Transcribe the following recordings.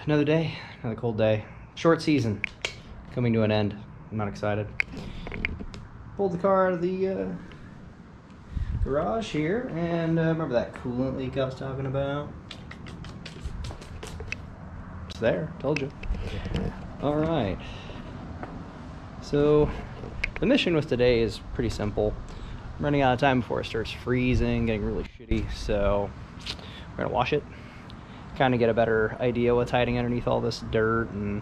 Another day, another cold day. Short season coming to an end. I'm not excited. Pulled the car out of the garage here, and remember that coolant leak I was talking about? It's there, told you. Alright. So, the mission with today is pretty simple. I'm running out of time before it starts freezing, getting really shitty, so we're gonna wash it. Kind of get a better idea what's hiding underneath all this dirt and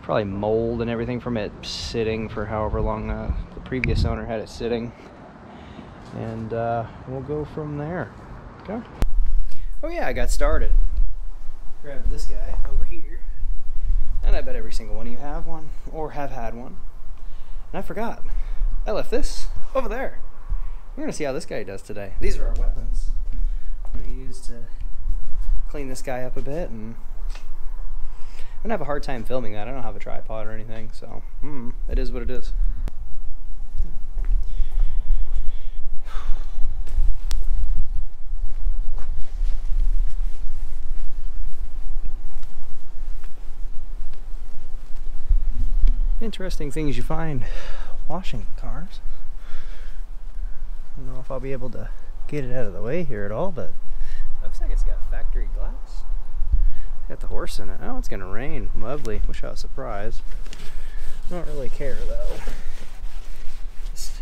probably mold and everything from it sitting for however long the previous owner had it sitting. And we'll go from there. Okay. Oh yeah, I got started. Grabbed this guy over here. And I bet every single one of you have one or have had one. And I forgot. I left this over there. We're gonna see how this guy does today. These are our weapons. I'm gonna use to clean this guy up a bit, and I'm gonna have a hard time filming that. I don't have a tripod or anything, so it is what it is. Interesting things you find washing cars. I don't know if I'll be able to get it out of the way here at all, but looks like it's got factory glass. Got the horse in it. Oh, it's gonna rain. Lovely. Wish I was surprised. I don't really care though. Just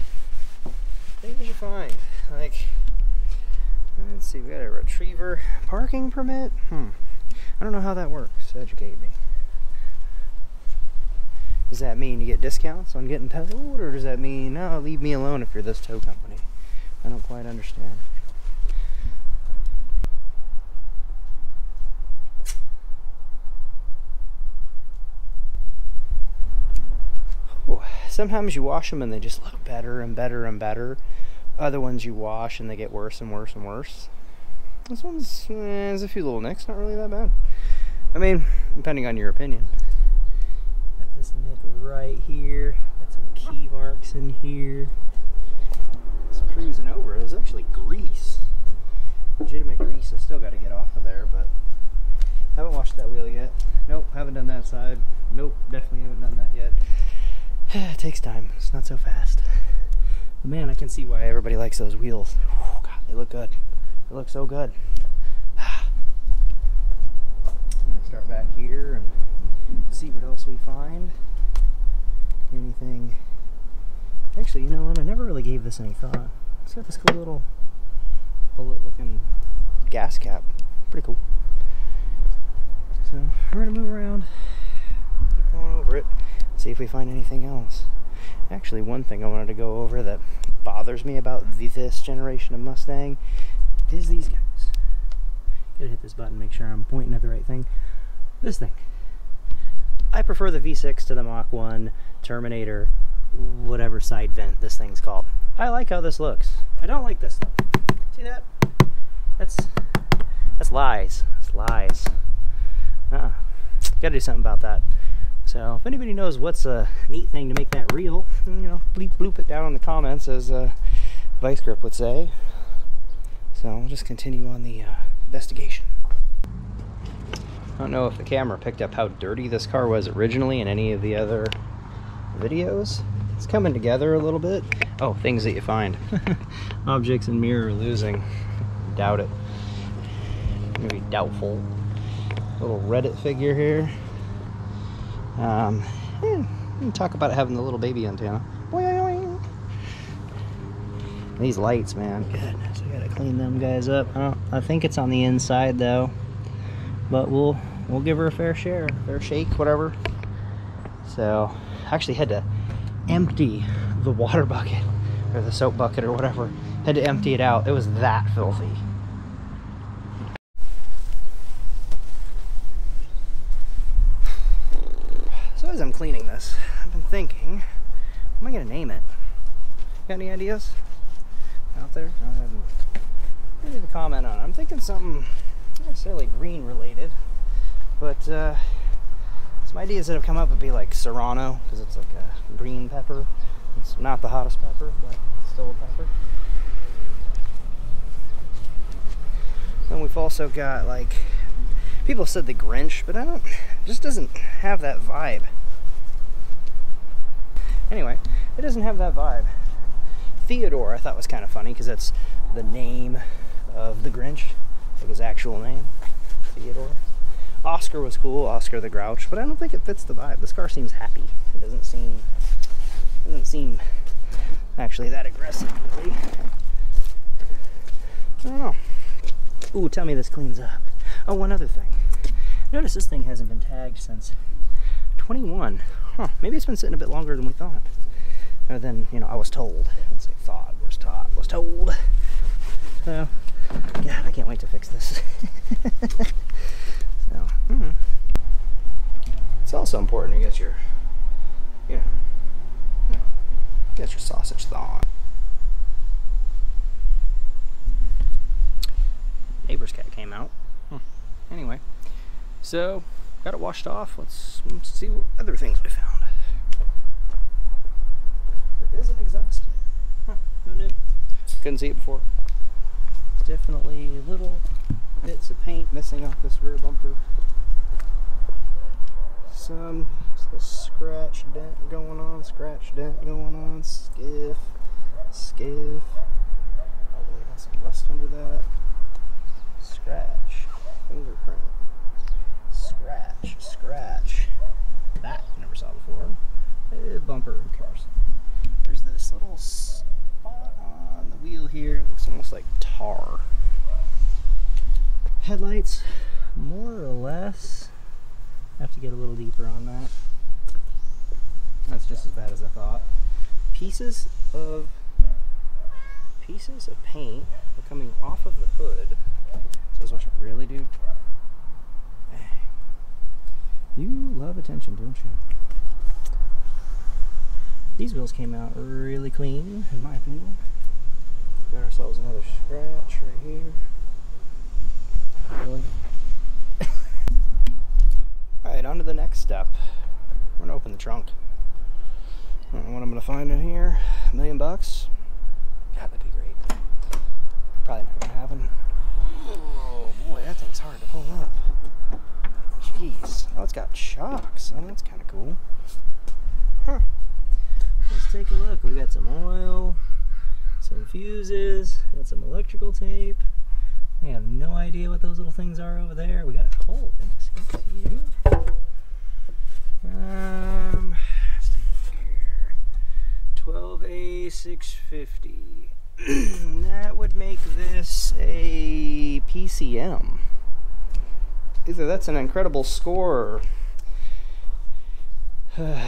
things you find. Like, let's see, we got a retriever parking permit. I don't know how that works. Educate me. Does that mean you get discounts on getting towed, or does that mean, no, leave me alone if you're this tow company? I don't quite understand. Sometimes you wash them and they just look better and better and better. Other ones you wash and they get worse and worse and worse. This one's has a few little nicks, not really that bad. I mean, depending on your opinion. Got this nick right here. Got some key marks in here. It's cruising over. It was actually grease. Legitimate grease. I still got to get off of there, but haven't washed that wheel yet. Nope, haven't done that side. Nope, definitely haven't done that yet. It takes time. It's not so fast. But man, I can see why everybody likes those wheels. Oh, God, they look good. They look so good. I'm gonna start back here and see what else we find. Anything. Actually, you know what? I never really gave this any thought. It's got this cool little bullet-looking gas cap. Pretty cool. So we're gonna move around, keep going over it. See if we find anything else. Actually, one thing I wanted to go over that bothers me about this generation of Mustang is these guys. Gotta hit this button, make sure I'm pointing at the right thing. This thing. I prefer the V6 to the Mach 1 Terminator, whatever side vent this thing's called. I like how this looks. I don't like this stuff. See that? That's lies. That's lies. Gotta do something about that. So if anybody knows what's a neat thing to make that real, you know, bleep bloop it down in the comments, as Vice Grip would say. So we'll just continue on the investigation. I don't know if the camera picked up how dirty this car was originally in any of the other videos. It's coming together a little bit. Oh, things that you find. Objects in mirror losing. Doubt it. Maybe doubtful. Little Reddit figure here. Talk about having the little baby antenna. Boing. These lights, man, goodness, I gotta clean them guys up. I think it's on the inside though, but we'll give her a fair shake, whatever. So I actually had to empty the water bucket or the soap bucket or whatever. Had to empty it out. It was that filthy. So as I'm cleaning this, I've been thinking, what am I gonna name it? Got any ideas out there? Leave a comment on it. I'm thinking something not necessarily green related, but some ideas that have come up would be like Serrano, because it's like a green pepper. It's not the hottest pepper, but it's still a pepper. Then we've also got like People said the Grinch, but it just doesn't have that vibe. Anyway, it doesn't have that vibe. Theodore I thought was kind of funny because that's the name of the Grinch, like his actual name, Theodore. Oscar was cool, Oscar the Grouch, but I don't think it fits the vibe. This car seems happy. It doesn't seem actually that aggressive, really. I don't know. Ooh, tell me this cleans up. Oh, one other thing. Notice this thing hasn't been tagged since 21. Huh, maybe it's been sitting a bit longer than we thought. Or than, I was told. Let's say thought, was taught, was told. So, God, I can't wait to fix this. So, it's also important to get your, get your sausage thawed. Neighbor's cat came out. Anyway, so got it washed off. Let's see what other things we found. There is an exhaust. Who knew? Couldn't see it before. There's definitely little bits of paint missing off this rear bumper. Some scratch dent going on, skiff. Probably got some rust under that. Scratch, fingerprint, scratch. That I never saw before. Bumper, who cares? There's this little spot on the wheel here. It looks almost like tar. Headlights, more or less. Have to get a little deeper on that. That's just as bad as I thought. Pieces of paint are coming off of the hood. So let's watch it. Really, dude? Dang. You love attention, don't you? These wheels came out really clean, in my opinion. Got ourselves another scratch right here. Really? Alright, on to the next step. We're gonna open the trunk. I don't know what I'm gonna find in here. $1 million? God, that'd be great. Probably not gonna happen. Oh boy, that thing's hard to pull up. Jeez. Oh, it's got shocks. Oh, that's kind of cool. Huh. Let's take a look. We got some oil, some fuses, got some electrical tape. I have no idea what those little things are over there. We got a hole. Let's see here. 12A650. That would make this a PCM. Either that's an incredible score or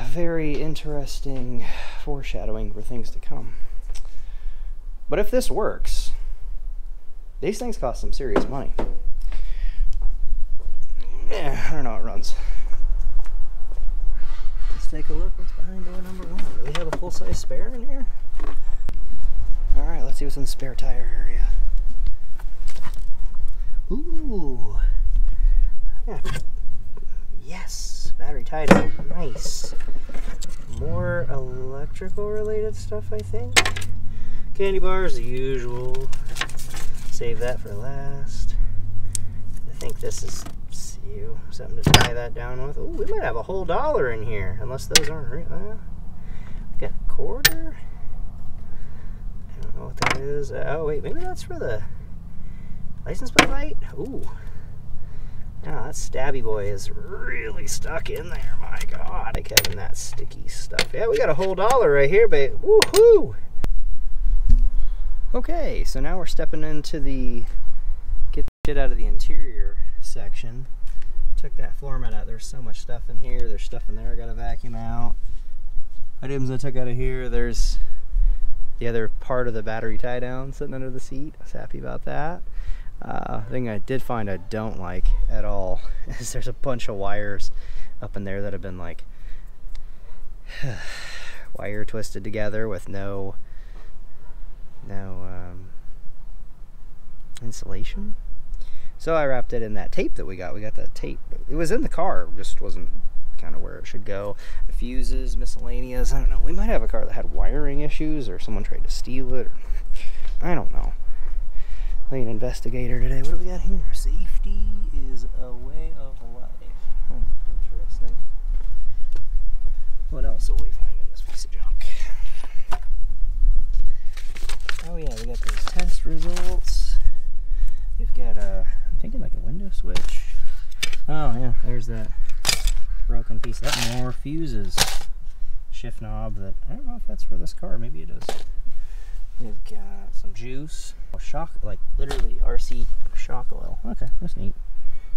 very interesting foreshadowing for things to come. But if this works, these things cost some serious money. Yeah, I don't know how it runs. Let's take a look. What's behind door number 1? Do we have a full-size spare in here? Alright, let's see what's in the spare tire area. Ooh. Yeah. Yes. Battery tied up. Nice. More electrical related stuff, I think. Candy bars, the usual. Save that for last. I think this is something to tie that down with. Ooh, we might have a whole $1 in here, unless those aren't real. We got a quarter. I don't know what that is. Oh wait, maybe that's for the license plate light. Ooh. Now that stabby boy is really stuck in there. My God, like having that sticky stuff. Yeah, we got a whole $1 right here, babe. Woohoo! Okay, so now we're stepping into the get the shit out of the interior section. Took that floor mat out. There's so much stuff in here. There's stuff in there I gotta vacuum out. Items I took out of here. There's the other part of the battery tie down sitting under the seat. I was happy about that. Thing I did find I don't like at all is there's a bunch of wires up in there that have been like wire twisted together with no insulation. So I wrapped it in that tape that we got. We got that tape. It was in the car, just wasn't kind of where it should go. The fuses, miscellaneous, I don't know. We might have a car that had wiring issues or someone tried to steal it. I don't know. like an investigator today. What do we got here? Safety is a way of life. Interesting. What else will we find in this piece of junk? Oh yeah, we got those test results. We've got I'm thinking like a window switch. Oh yeah, there's that broken piece. That more fuses. Shift knob that, I don't know if that's for this car, maybe it is. We've got some juice. Oh, shock, like literally RC shock oil. Okay, that's neat.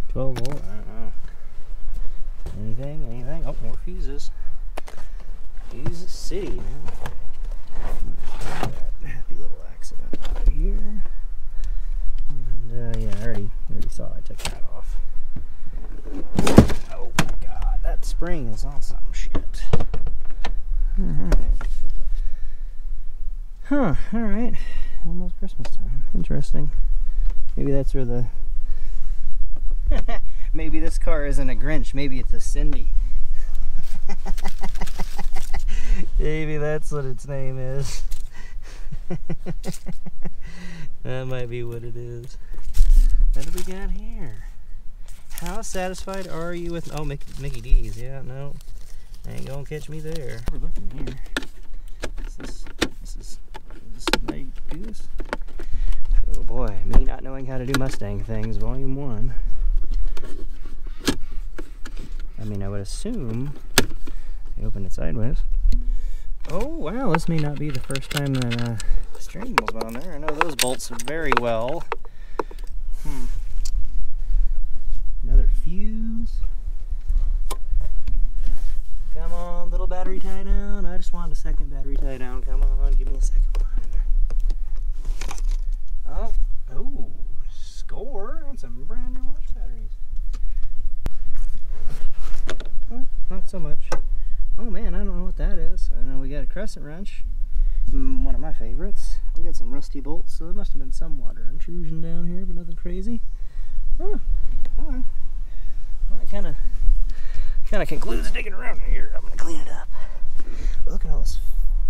12 volt, I don't know. Anything? Oh, more fuses. Fuse City, man. That happy little accident out of here. And yeah, I already saw I took that off. Oh my god, that spring is on some shit. Alright. Huh, alright. Almost Christmas time. Interesting. Maybe that's where the... Maybe this car isn't a Grinch. Maybe it's a Cindy. Maybe that's what its name is. That might be what it is. What do we got here? How satisfied are you with... Oh, Mickey D's. Yeah, no. Ain't gonna catch me there. We're looking here. Is this how you do this? Oh boy, me not knowing how to do Mustang things, volume 1. I mean, I would assume I open it sideways. Oh wow, this may not be the first time that the steering wheel's on there. I know those bolts very well. Another fuse. Come on, little battery tie down. I just want a second battery tie down. Come on, give me a second one. Oh, score on some brand new watch batteries. Oh, not so much. Oh man, I don't know what that is. I know we got a crescent wrench. One of my favorites. We got some rusty bolts, so there must have been some water intrusion down here, but nothing crazy. Huh. Well, that kind of concludes digging around here. I'm gonna clean it up. But look at all this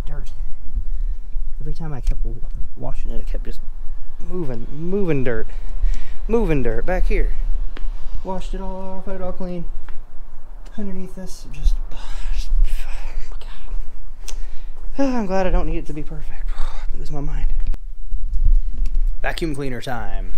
dirt. Every time I kept washing it, it kept just moving dirt back here. Washed it all off, had it all clean. Underneath this, just I'm glad I don't need it to be perfect. I lose my mind. Vacuum cleaner time.